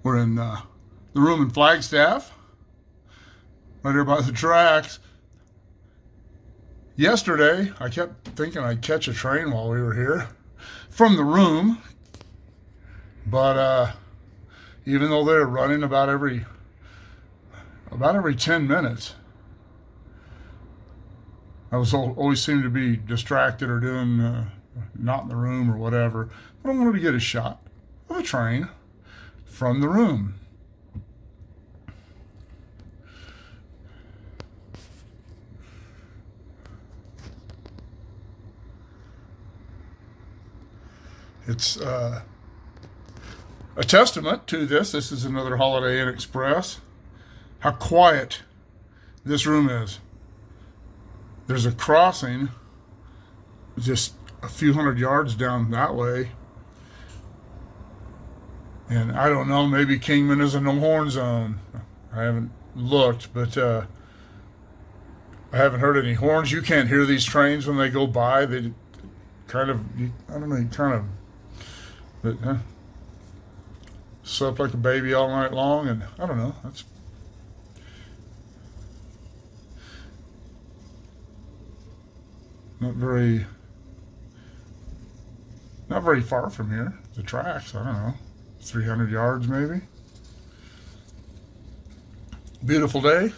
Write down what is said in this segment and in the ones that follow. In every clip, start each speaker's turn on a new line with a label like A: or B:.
A: We're in the room in Flagstaff, right there by the tracks. Yesterday, I kept thinking I'd catch a train while we were here from the room, but even though they're running about every 10 minutes, I was always seemed to be distracted or doing not in the room or whatever. But I wanted to get a shot of a train from the room. It's a testament to this. This is another Holiday Inn Express. How quiet this room is. There's a crossing just a few hundred yards down that way. And I don't know, maybe Kingman is a no-horn zone. I haven't looked, but I haven't heard any horns. You can't hear these trains when they go by. They kind of, I don't know, you kind of, but slept like a baby all night long, and I don't know, that's not very far from here. The tracks, I don't know, 300 yards maybe. Beautiful day.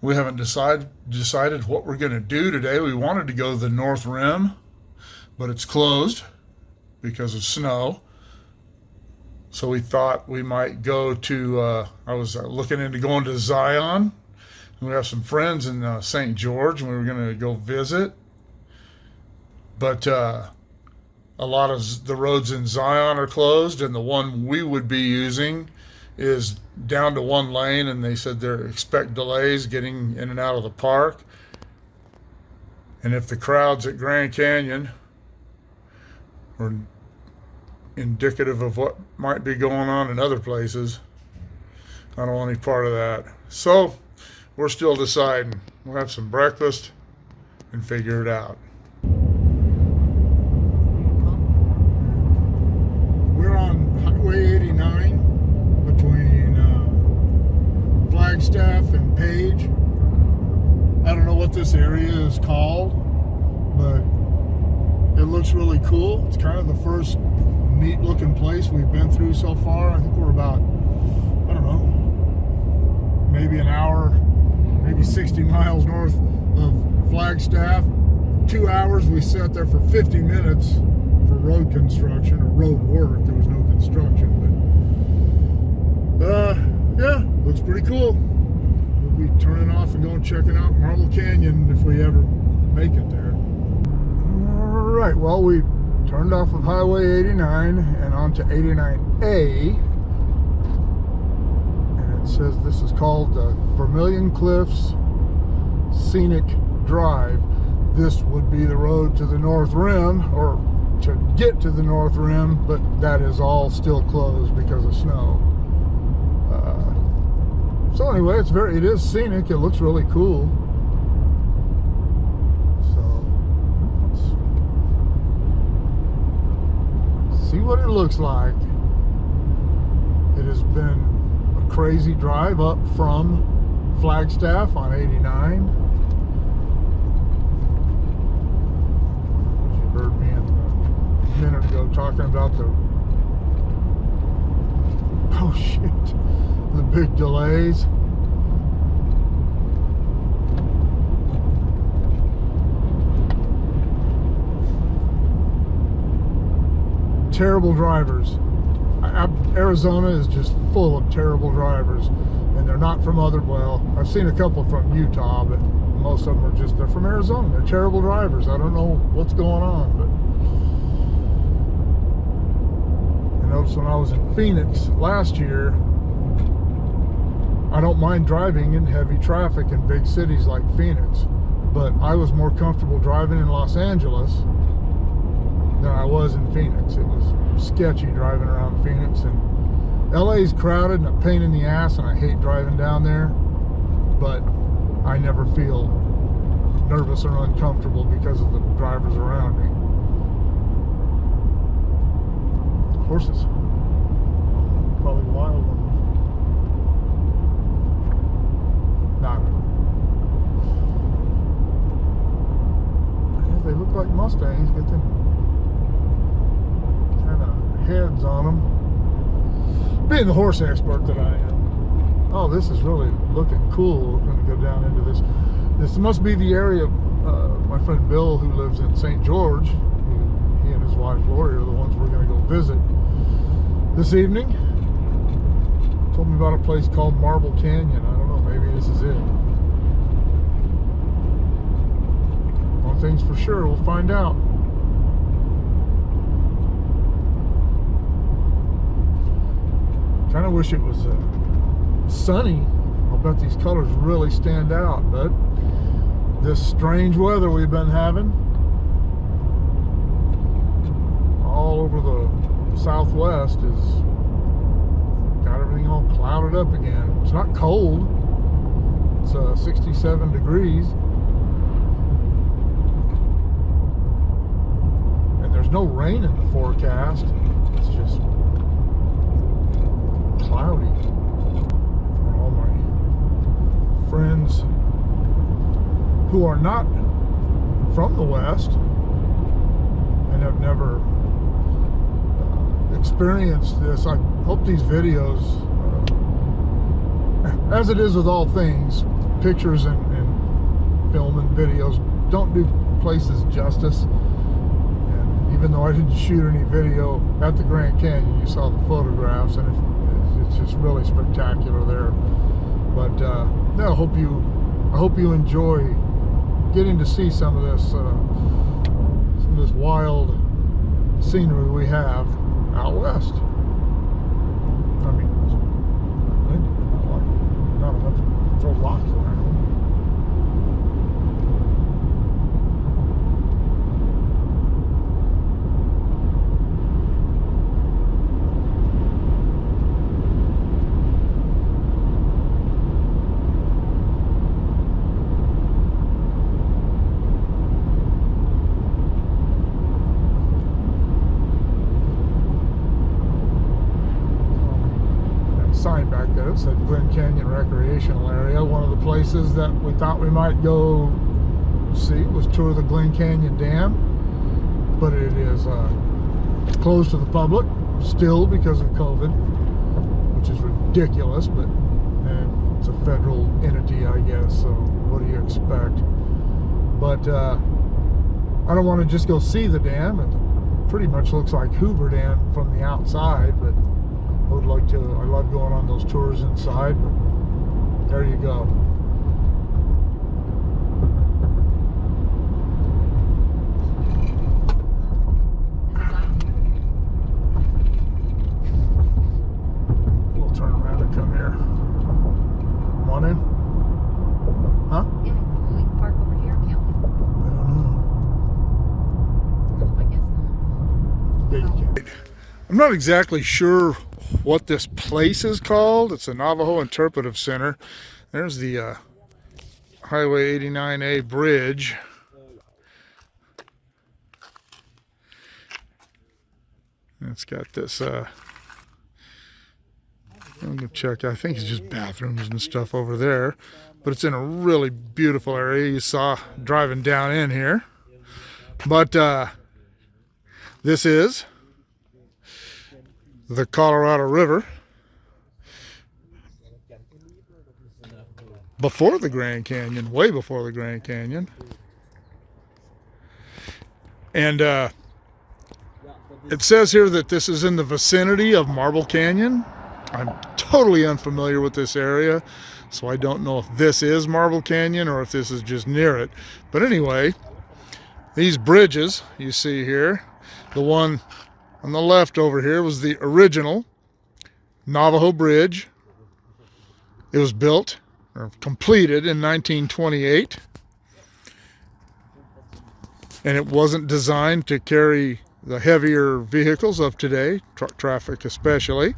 A: We haven't decided what we're going to do today. We wanted to go to the North Rim, but it's closed because of snow. So we thought we might go to, I was looking into going to Zion. We have some friends in St. George, and we were going to go visit. But a lot of the roads in Zion are closed, and the one we would be using is down to one lane, and they said they expect delays getting in and out of the park. And if the crowds at Grand Canyon were indicative of what might be going on in other places, I don't want any part of that. So we're still deciding. We'll have some breakfast and figure it out. We're on Highway 89 between Flagstaff and Page. I don't know what this area is called, but it looks really cool. It's kind of the first neat looking place we've been through so far. I think we're about, I don't know, maybe an hour, maybe 60 miles north of Flagstaff. 2 hours. We sat there for 50 minutes for road construction or road work. There was no construction, but yeah, looks pretty cool. We'll be turning off and going checking out Marble Canyon if we ever make it there. All right, well, we turned off of Highway 89 and onto 89A, and it says this is called the Vermilion Cliffs Scenic Drive. This would be the road to the North Rim, or to get to the North Rim, but that is all still closed because of snow. So anyway, it is scenic. It looks really cool. So let's see what it looks like. It has been a crazy drive up from Flagstaff on 89. You heard me a minute ago talking about the big delays. Terrible drivers. Arizona is just full of terrible drivers, and they're not from I've seen a couple from Utah, but most of them are they're from Arizona. They're terrible drivers. I don't know what's going on, but I noticed when I was in Phoenix last year, I don't mind driving in heavy traffic in big cities like Phoenix, but I was more comfortable driving in Los Angeles than I was in Phoenix. It was sketchy driving around Phoenix, and LA's crowded and a pain in the ass, and I hate driving down there, but I never feel nervous or uncomfortable because of the drivers around me. Horses. Probably
B: being the horse expert that I am. Oh, this is really looking cool. We're going to go down into this. This must be the area. My friend Bill, who lives in St. George, he and his wife Lori are the ones we're going to go visit this evening. Told me about a place called Marble Canyon. I don't know, maybe this is it. One thing's for sure, we'll find out. Kind of wish it was sunny. I'll bet these colors really stand out, but this strange weather we've been having all over the southwest is got everything all clouded up again. It's not cold. It's 67 degrees. And there's no rain in the forecast. It's just cloudy. For all my friends who are not from the West and have never experienced this, I hope these videos, as it is with all things, pictures and film and videos don't do places justice. And even though I didn't shoot any video at the Grand Canyon, you saw the photographs, and it's just really spectacular there. But no, I hope you enjoy getting to see some of this wild scenery we have out west. I mean, it's windy, but not enough to throw rocks around. Sign back there that said Glen Canyon Recreational Area. One of the places that we thought we might go see was tour the Glen Canyon Dam, but it is closed to the public still because of COVID, which is ridiculous, but it's a federal entity, I guess, so what do you expect? But I don't want to just go see the dam. It pretty much looks like Hoover Dam from the outside, but I would like to. I love going on those tours inside, but there you go. We'll turn around and come here. Come on in. Huh?
C: Yeah, we can park over here, can't we?
B: I don't know.
C: No, I guess not.
B: Yeah, you can. I'm not exactly sure what this place is called. It's a Navajo Interpretive Center. There's the Highway 89A bridge. It's got this I'm gonna check. I think it's just bathrooms and stuff over there, but it's in a really beautiful area. You saw driving down in here, but this is the Colorado River before the Grand Canyon, way before the Grand Canyon. And it says here that this is in the vicinity of Marble Canyon. I'm totally unfamiliar with this area, so I don't know if this is Marble Canyon or if this is just near it. But anyway, these bridges you see here, the one on the left over here was the original Navajo Bridge. It was built or completed in 1928. And it wasn't designed to carry the heavier vehicles of today, truck traffic especially.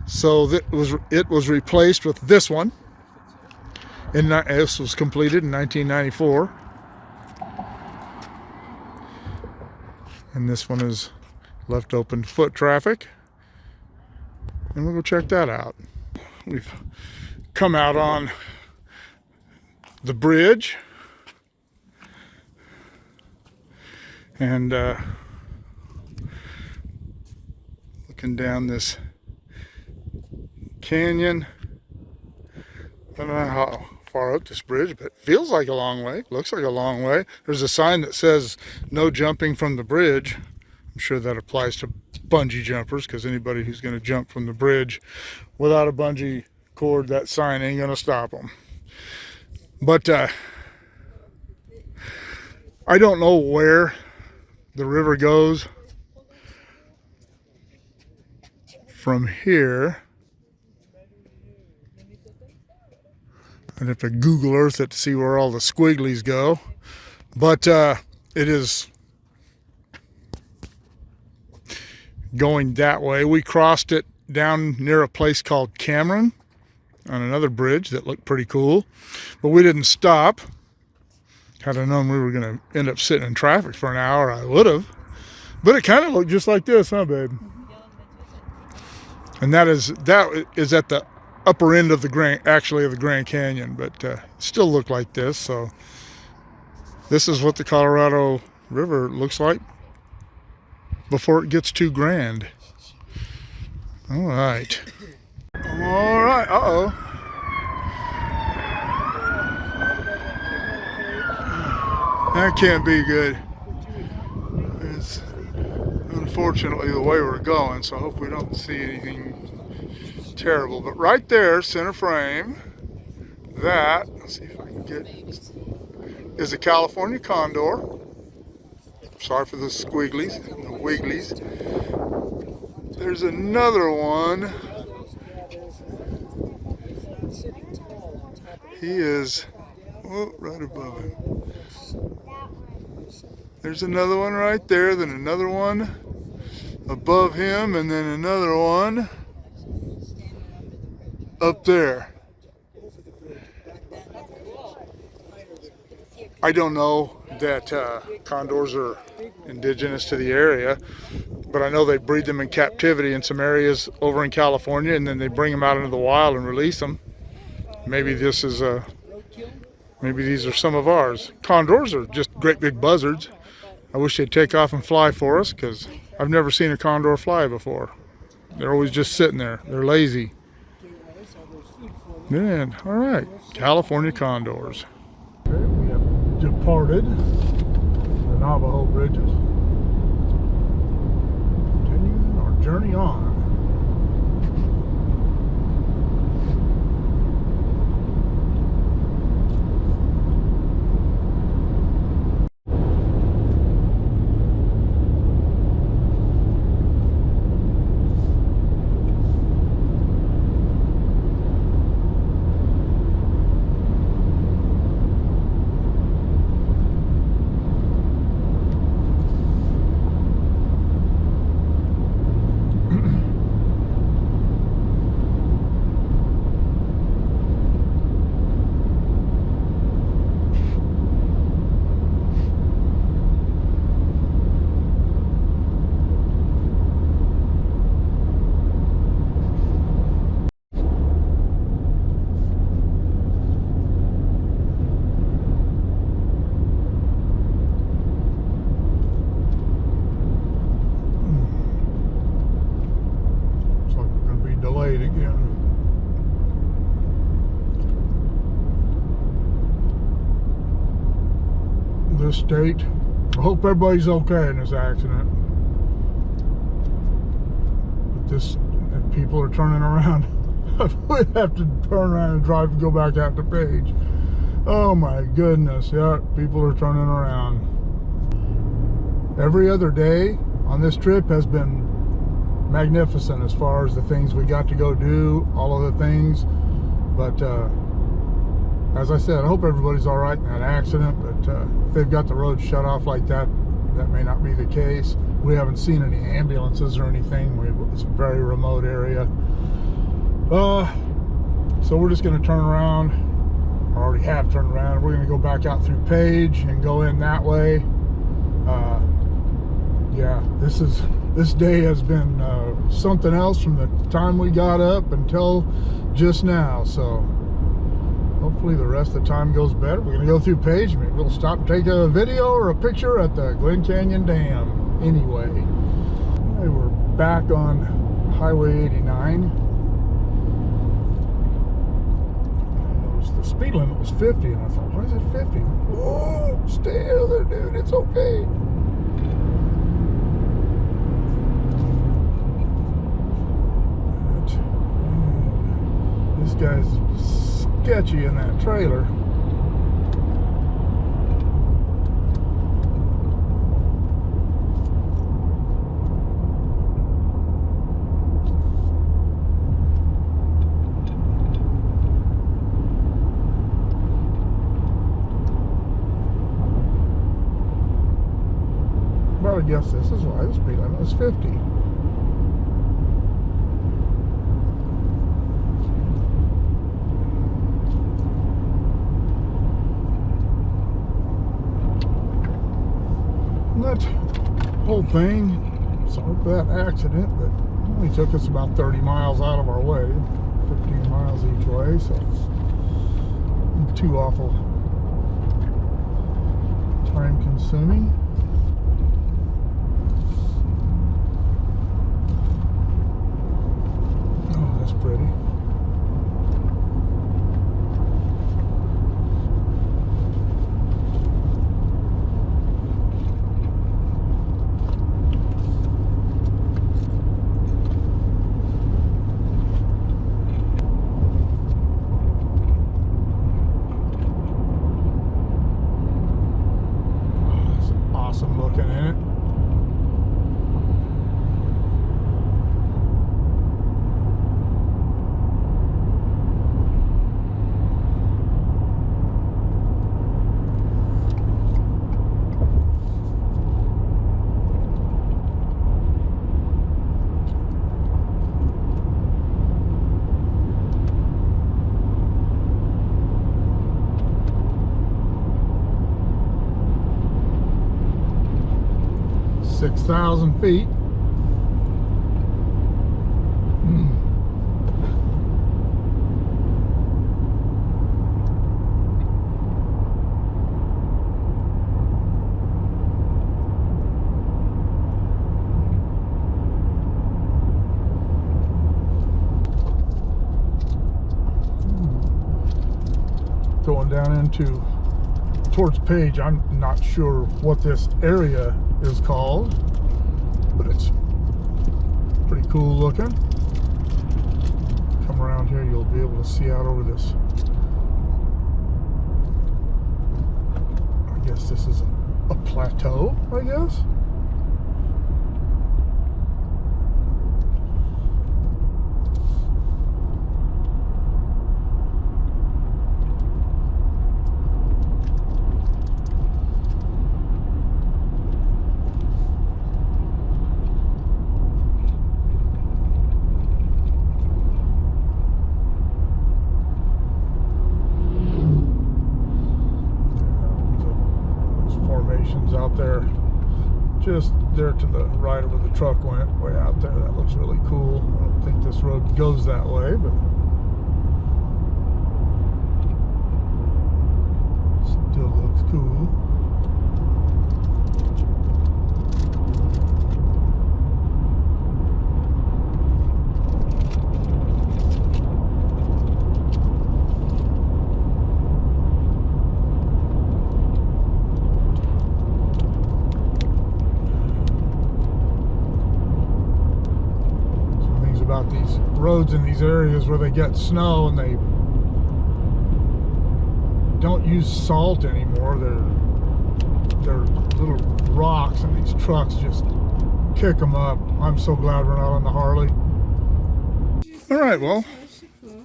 B: So it was replaced with this one. This was completed in 1994. And this one is left open to foot traffic, and we'll go check that out. We've come out on the bridge, and looking down this
A: Canyon. I don't know how far up this bridge, but it feels like a long way. Looks like a long way. There's a sign that says no jumping from the bridge. I'm sure that applies to bungee jumpers, because anybody who's going to jump from the bridge without a bungee cord, that sign ain't going to stop them. But I don't know where the river goes from here. I'd have to Google Earth it to see where all the squigglies go. But it is going that way. We crossed it down near a place called Cameron on another bridge that looked pretty cool. But we didn't stop. Had I known we were going to end up sitting in traffic for an hour, I would have. But it kind of looked just like this, huh, babe? And that is at the upper end of the Grand Canyon, but still look like this. So this is what the Colorado River looks like before it gets too grand. All right. All right. Uh-oh. That can't be good. It's unfortunately the way we're going, so I hope we don't see anything terrible. But right there, center frame, that, let's see if I can get, is a California condor. Sorry for the squigglies and the wigglies. There's another one. He is right above him. There's another one right there, then another one above him, and then another one up there. I don't know that condors are indigenous to the area, but I know they breed them in captivity in some areas over in California, and then they bring them out into the wild and release them. Maybe this is maybe these are some of ours. Condors are just great big buzzards. I wish they'd take off and fly for us, because I've never seen a condor fly before. They're always just sitting there. They're lazy. Man, all right, California condors.
B: Okay, we have departed the Navajo bridges. Continuing our journey on. Delayed again. This state. I hope everybody's okay in this accident. But people are turning around. We have to turn around and drive and go back out the page. Oh my goodness, yeah, people are turning around. Every other day on this trip has been magnificent as far as the things we got to go do, all of the things. But as I said, I hope everybody's all right in that accident. But if they've got the road shut off like that, that may not be the case. We haven't seen any ambulances or anything. It's a very remote area. So we're just going to turn around. I already have turned around. We're going to go back out through Page and go in that way. Yeah, this day has been something else from the time we got up until just now. So hopefully the rest of the time goes better. We're going to go through Page. Maybe we'll stop and take a video or a picture at the Glen Canyon Dam anyway. Okay, we're back on Highway 89. the speed limit was 50, and I thought, why is it 50? Whoa, stay out of there, dude. It's okay. This guy's sketchy in that trailer. But I guess this is why the speed limit was 50. That whole thing, sorry for that accident, but it only took us about 30 miles out of our way, 15 miles each way, so it's too awful time consuming. Oh, that's pretty. Looking in it. $6,000 feet. Going down into towards Page. I'm not sure what this area is called, but it's pretty cool looking. Come around here, you'll be able to see out over this. I guess this is a plateau, I guess. Out there, just there to the right of where the truck went, way out there. That looks really cool. I don't think this road goes that way, but still looks cool. About these roads in these areas where they get snow and they don't use salt anymore. They're little rocks, and these trucks just kick them up. I'm so glad we're not on the Harley. All right, well,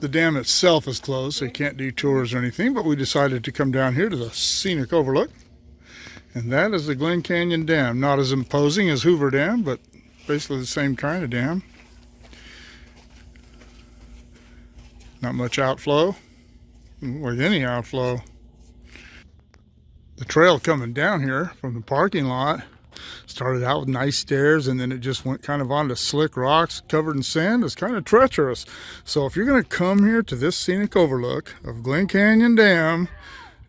B: the dam itself is closed, so you can't do tours or anything, but we decided to come down here to the scenic overlook, and that is the Glen Canyon Dam. Not as imposing as Hoover Dam, but basically the same kind of dam. Not much outflow, like any outflow. The trail coming down here from the parking lot started out with nice stairs, and then it just went kind of onto slick rocks covered in sand. It's kind of treacherous. So if you're going to come here to this scenic overlook of Glen Canyon Dam,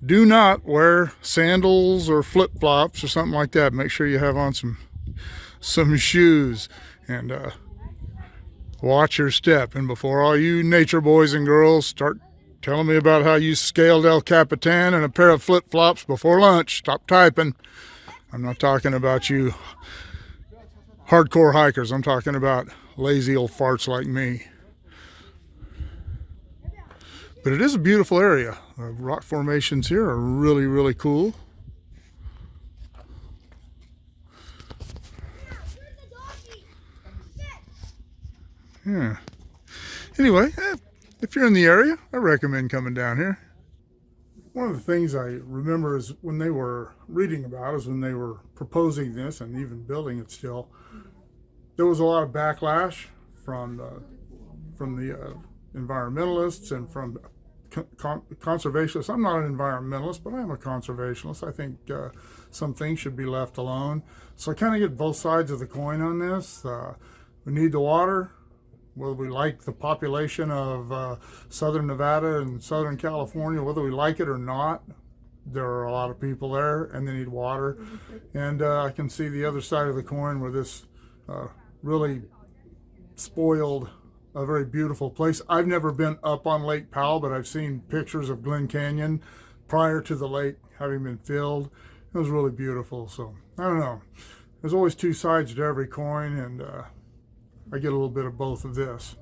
B: do not wear sandals or flip-flops or something like that. Make sure you have on some shoes, and watch your step. And before all you nature boys and girls start
A: telling me about how you scaled El Capitan in a pair of flip-flops before lunch. Stop typing. I'm not talking about you hardcore hikers. I'm talking about lazy old farts like me. But it is a beautiful area. The rock formations here are really, really cool. Yeah. Anyway, if you're in the area, I recommend coming down here. One of the things I remember is when they were reading about is when they were proposing this and even building it still, there was a lot of backlash from the environmentalists and from conservationists. I'm not an environmentalist, but I am a conservationist. I think some things should be left alone. So I kind of get both sides of the coin on this. We need the water. Whether we like the population of southern Nevada and southern California, whether we like it or not, there are a lot of people there and they need water. And I can see the other side of the coin where this really spoiled a very beautiful place. I've never been up on Lake Powell, but I've seen pictures of Glen Canyon prior to the lake having been filled. It was really beautiful. So I don't know. There's always two sides to every coin, and I get a little bit of both of this.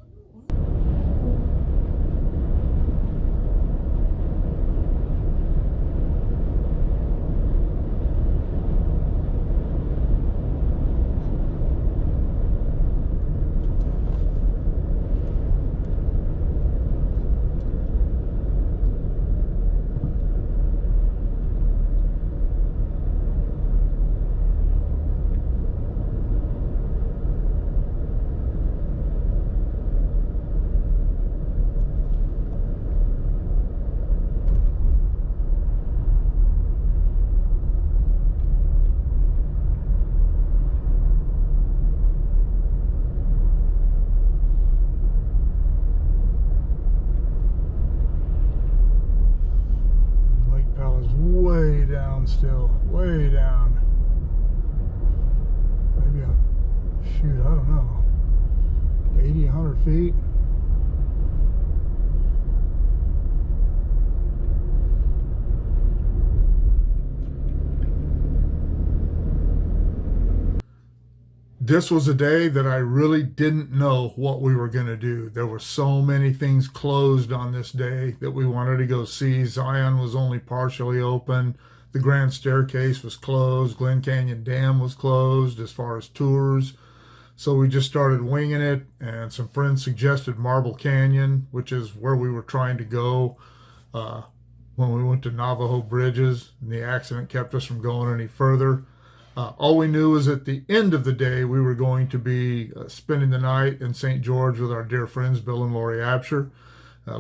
A: Way down still, way down. Maybe I don't know, 80, 100 feet. This was a day that I really didn't know what we were going to do. There were so many things closed on this day that we wanted to go see. Zion was only partially open. The Grand Staircase was closed. Glen Canyon Dam was closed as far as tours. So we just started winging it, and some friends suggested Marble Canyon, which is where we were trying to go when we went to Navajo Bridges, and the accident kept us from going any further. All we knew was at the end of the day we were going to be spending the night in St. George with our dear friends Bill and Lori Absher,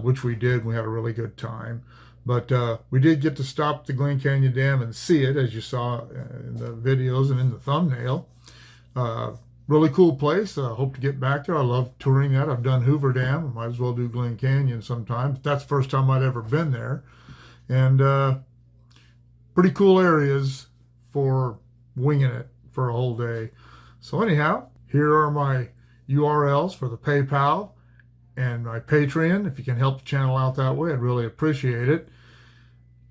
A: which we did. We had a really good time. But we did get to stop at the Glen Canyon Dam and see it, as you saw in the videos and in the thumbnail. Really cool place. Hope to get back there. I love touring that. I've done Hoover Dam. I might as well do Glen Canyon sometime. But that's the first time I'd ever been there. And pretty cool areas for winging it for a whole day. So anyhow, here are my URLs for the PayPal and my Patreon. If you can help the channel out that way, I'd really appreciate it.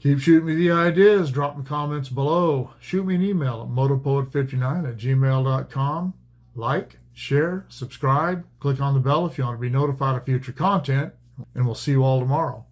A: Keep shooting me the ideas. Drop me comments below. Shoot me an email at motopoet59@gmail.com. Like, share, subscribe, click on the bell if you want to be notified of future content, and we'll see you all tomorrow.